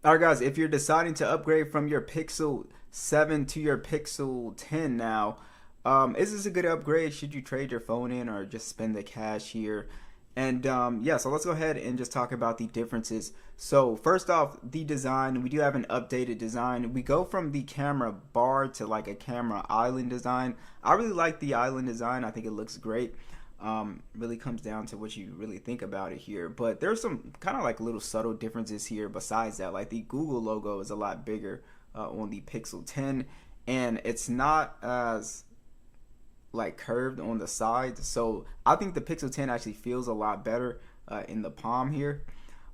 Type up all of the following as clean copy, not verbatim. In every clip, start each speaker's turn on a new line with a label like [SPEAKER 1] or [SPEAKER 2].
[SPEAKER 1] Alright guys, if you're deciding to upgrade from your Pixel 7 to your Pixel 10 now, is this a good upgrade? Should you trade your phone in or just spend the cash here? And yeah, so let's go ahead and just talk about the differences. So first off, the design, we do have an updated design. We go from the camera bar to like a camera island design. I really like the island design. I think it looks great. Really comes down to what you really think about it here, but there's some kind of like little subtle differences here besides that. Like the Google logo is a lot bigger on the Pixel 10, and it's not as like curved on the sides, so I think the Pixel 10 actually feels a lot better in the palm here.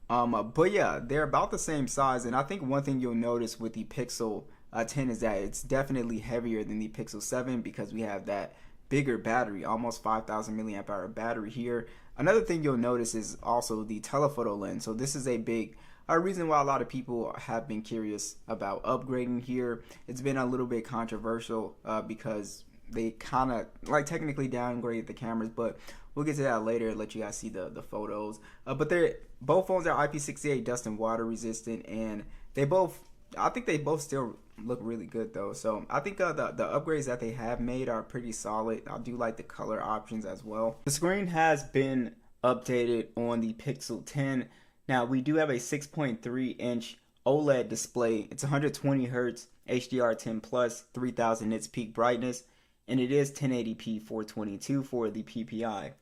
[SPEAKER 1] But yeah, they're about the same size, and I think one thing you'll notice with the Pixel 10 is that it's definitely heavier than the Pixel 7 because we have that bigger battery, almost 5,000 milliamp hour battery here. Another thing you'll notice is also the telephoto lens. So this is a big reason why a lot of people have been curious about upgrading here. It's been a little bit controversial because they kind of like technically downgraded the cameras, but we'll get to that later, let you guys see the photos. But they're both phones are IP68 dust and water resistant, and I think they both still look really good though. So I think the upgrades that they have made are pretty solid. I do like the color options as well. The screen has been updated on the Pixel 10. Now we do have a 6.3 inch OLED display. It's 120 Hz HDR10 plus, 3000 nits peak brightness, and it is 1080p 422 for the PPI.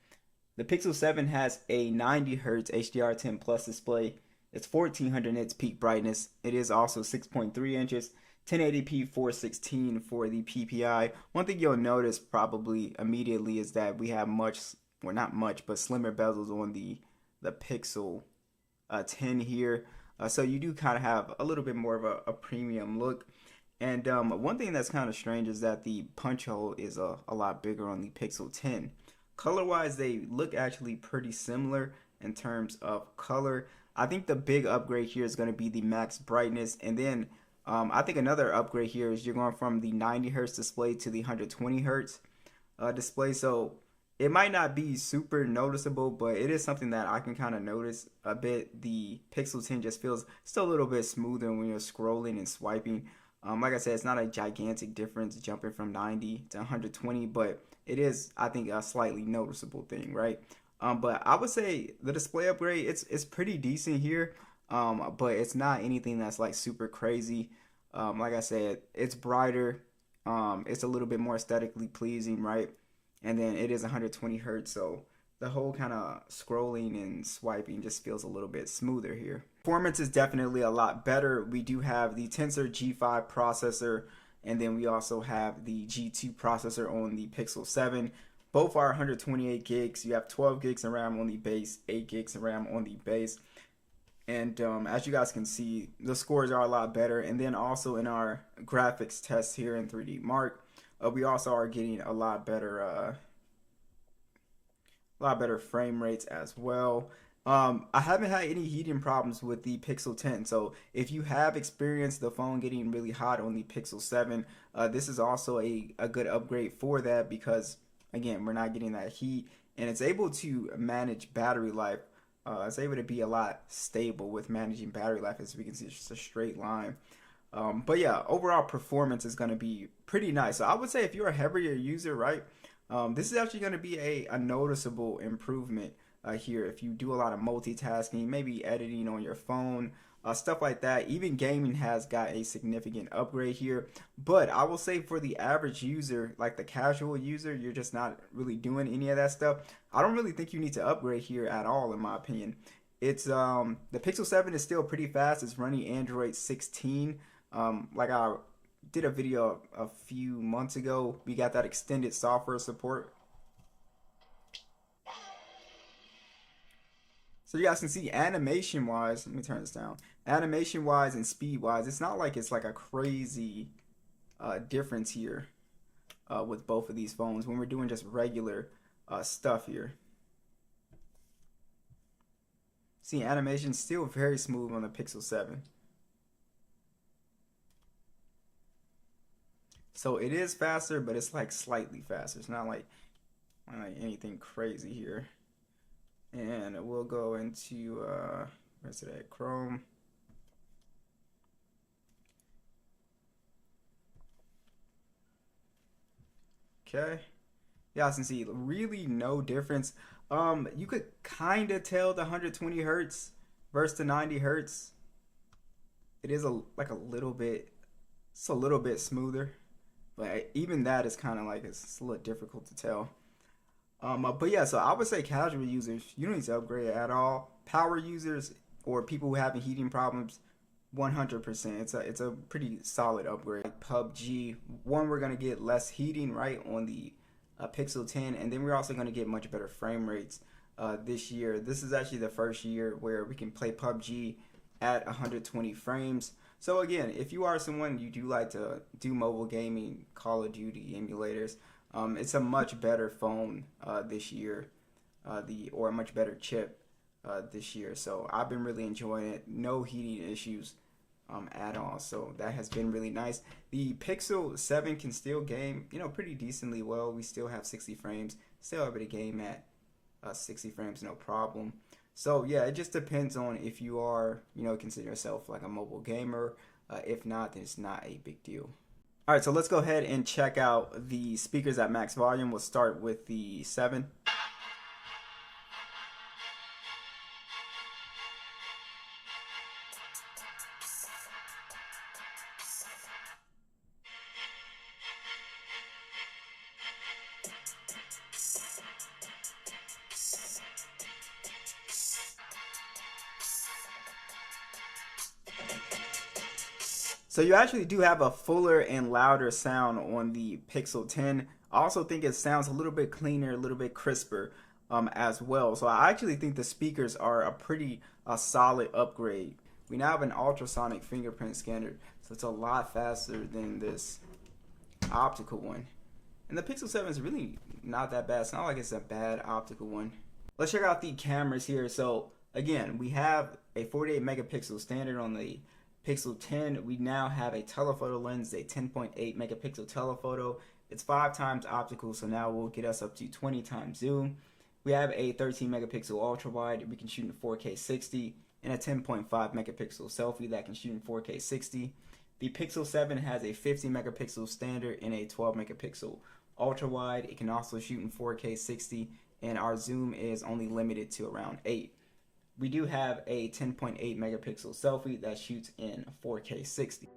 [SPEAKER 1] The Pixel 7 has a 90 Hz HDR10 plus display. It's 1400 nits peak brightness. It is also 6.3 inches, 1080p 416 for the PPI. One thing you'll notice probably immediately is that we have not much, but slimmer bezels on the Pixel 10 here. So you do kind of have a little bit more of a premium look. And one thing that's kind of strange is that the punch hole is a lot bigger on the Pixel 10. Color-wise, they look actually pretty similar in terms of color. I think the big upgrade here is going to be the max brightness, and then I think another upgrade here is you're going from the 90 Hz display to the 120 Hz display. So it might not be super noticeable, but it is something that I can kind of notice a bit. The Pixel 10 just feels still a little bit smoother when you're scrolling and swiping. Like I said, it's not a gigantic difference jumping from 90 to 120, but it is, I think, a slightly noticeable thing, right? But I would say the display upgrade, it's pretty decent here, but it's not anything that's like super crazy. Like I said, it's brighter, it's a little bit more aesthetically pleasing, right? And then it is 120 Hertz, so the whole kind of scrolling and swiping just feels a little bit smoother here. Performance is definitely a lot better. We do have the Tensor G5 processor, and then we also have the G2 processor on the Pixel 7. Both are 128 gigs. You have 12 gigs of RAM on the base, 8 gigs of RAM on the base. And as you guys can see, the scores are a lot better. And then also in our graphics test here in 3D Mark, we also are getting a lot better frame rates as well. I haven't had any heating problems with the Pixel 10, so if you have experienced the phone getting really hot on the Pixel 7, this is also a good upgrade for that, because again, we're not getting that heat, and it's able to manage battery life. It's able to be a lot stable with managing battery life. As we can see, it's just a straight line. But yeah, overall performance is going to be pretty nice. So I would say if you're a heavier user, right, this is actually going to be a noticeable improvement here. If you do a lot of multitasking, maybe editing on your phone, stuff like that. Even gaming has got a significant upgrade here. But I will say for the average user, like the casual user, you're just not really doing any of that stuff. I don't really think you need to upgrade here at all, in my opinion. It's the Pixel 7 is still pretty fast. It's running Android 16. Like I did a video a few months ago, we got that extended software support. So you guys can see animation wise, let me turn this down. Animation wise and speed wise, it's not like it's like a crazy difference here with both of these phones when we're doing just regular stuff here. See, animation still very smooth on the Pixel 7. So it is faster, but it's like slightly faster. It's not like anything crazy here. And we'll go into where's it at? Chrome. Okay. Y'all can see really no difference. You could kind of tell the 120 hertz versus the 90 hertz. It is like a little bit, it's a little bit smoother, but even that is kind of like it's a little difficult to tell. But yeah, so I would say casual users, you don't need to upgrade at all. Power users or people who having heating problems, 100%. It's a pretty solid upgrade. Like PUBG, one, we're gonna get less heating right on the Pixel 10, and then we're also gonna get much better frame rates this year. This is actually the first year where we can play PUBG at 120 frames. So again, if you are someone you do like to do mobile gaming, Call of Duty emulators, it's a much better phone this year, or a much better chip this year. So I've been really enjoying it. No heating issues at all. So that has been really nice. The Pixel 7 can still game, pretty decently well. We still have 60 frames. Still able to game at 60 frames, no problem. So yeah, it just depends on if you are, consider yourself like a mobile gamer. If not, then it's not a big deal. All right, so let's go ahead and check out the speakers at max volume. We'll start with the 7. So you actually do have a fuller and louder sound on the Pixel 10. I also think it sounds a little bit cleaner, a little bit crisper as well. So I actually think the speakers are a pretty solid upgrade. We now have an ultrasonic fingerprint scanner, so it's a lot faster than this optical one. And the Pixel 7 is really not that bad. It's not like it's a bad optical one. Let's check out the cameras here. So again, we have a 48 megapixel standard on the Pixel 10. We now have a telephoto lens, a 10.8 megapixel telephoto. It's 5 times optical, so now we'll get us up to 20 times zoom. We have a 13 megapixel ultra wide. We can shoot in 4K 60, and a 10.5 megapixel selfie that can shoot in 4K 60. The Pixel 7 has a 50 megapixel standard and a 12 megapixel ultra wide. It can also shoot in 4K 60, and our zoom is only limited to around 8. We do have a 10.8 megapixel selfie that shoots in 4K 60.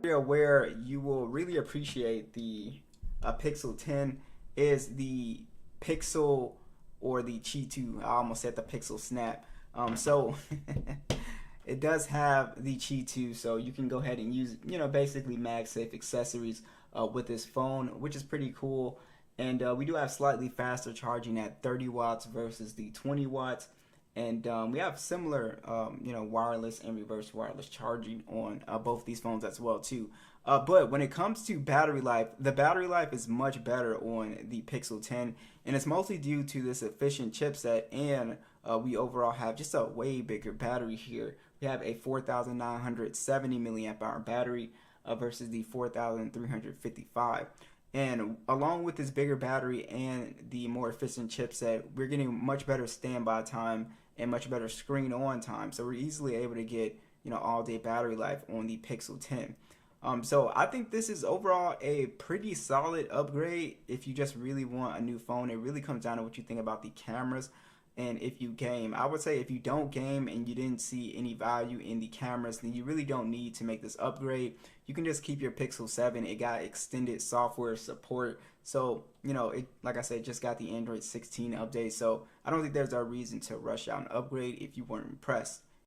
[SPEAKER 1] Where you will really appreciate the Pixel 10 is the Pixel, or the Qi 2. I almost said the Pixel Snap. So it does have the Qi 2, so you can go ahead and use, basically MagSafe accessories with this phone, which is pretty cool. And we do have slightly faster charging at 30 watts versus the 20 watts. And we have similar, wireless and reverse wireless charging on both these phones as well too. But when it comes to battery life, the battery life is much better on the Pixel 10, and it's mostly due to this efficient chipset, and we overall have just a way bigger battery here You have a 4,970 milliamp hour battery versus the 4,355. And along with this bigger battery and the more efficient chipset, we're getting much better standby time and much better screen on time. So we're easily able to get, all day battery life on the Pixel 10. So I think this is overall a pretty solid upgrade if you just really want a new phone. It really comes down to what you think about the cameras and if you game. I would say if you don't game and you didn't see any value in the cameras, then you really don't need to make this upgrade. You can just keep your Pixel 7. It got extended software support. So, it, like I said, just got the Android 16 update. So I don't think there's a reason to rush out an upgrade if you weren't impressed.